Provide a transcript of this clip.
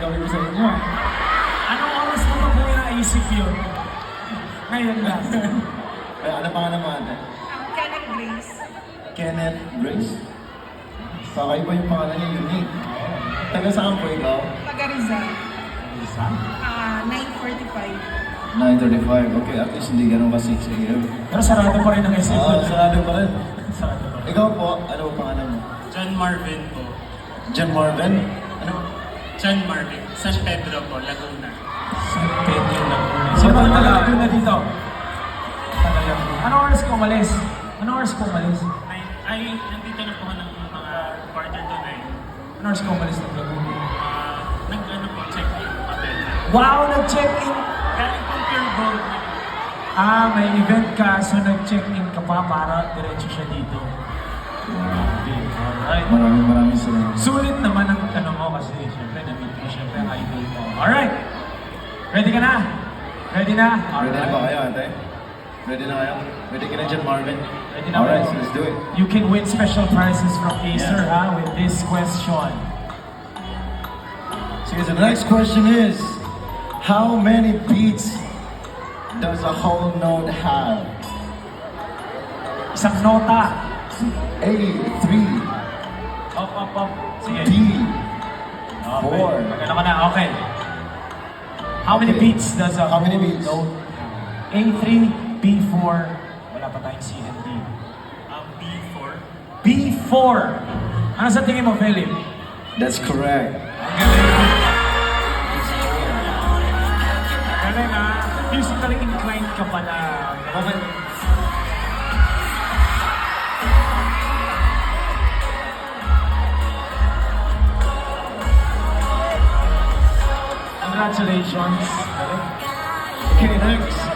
gagawin ko sa inyo. Anong oras mo pa po naisip yun? Ngayon lang. Kaya ano pangalan mo ate? Kenneth Grace. Kenneth Grace? Kakaiba yung pangalan niya, unique. Taga saan po ikaw? Taga Rizal. Isa? 9:45. 9:35. Okay, at least hindi ganun ka 6 a.m. Pero sarado pa rin ang SM. Oo, sarado pa rin. Sarado pa rin. Ikaw po, ano ang pangalan mo? John Marvin po. John Marvin? Ano? John Marvin. San Pedro po, Laguna. San Pedro Laguna. Sino ba taga Laguna dito? Taga Laguna. Anong oras ko umalis? Anong oras ko umalis? Ay, nandito na po ng mga quarter to 9. Anong oras ko umalis ng Laguna? Nag-ano po, check-in hotel. Wow! Nag-check-in! Galing po Pure Gold. May event ka, so nag-check-in ka pa para diretso siya dito. Alright. Maraming salamat. Sulit naman ang tanong mo kasi syempre na-meet mo syempre ang idol mo. Alright! Ready ka na? Ready na? Ready na ba kayo ate? Ready na kayo? Ready ka na John Marvin? Ready na Alright, kayo? so let's do it. You can win special prizes from Acer with this question. So the next question is, how many beats does a whole note have? Isang nota. A, 3, Up. Sige. B, Okay. 4. Maganda ka na. Okay. How many Okay. beats does a How many whole beats? note? A3, B4. Wala pa tayong C and D. B4. B4. Ano sa tingin mo, Philip? That's correct. Ang galing. Galing ha. Musically inclined ka pala. Okay. Congratulations. Okay, next.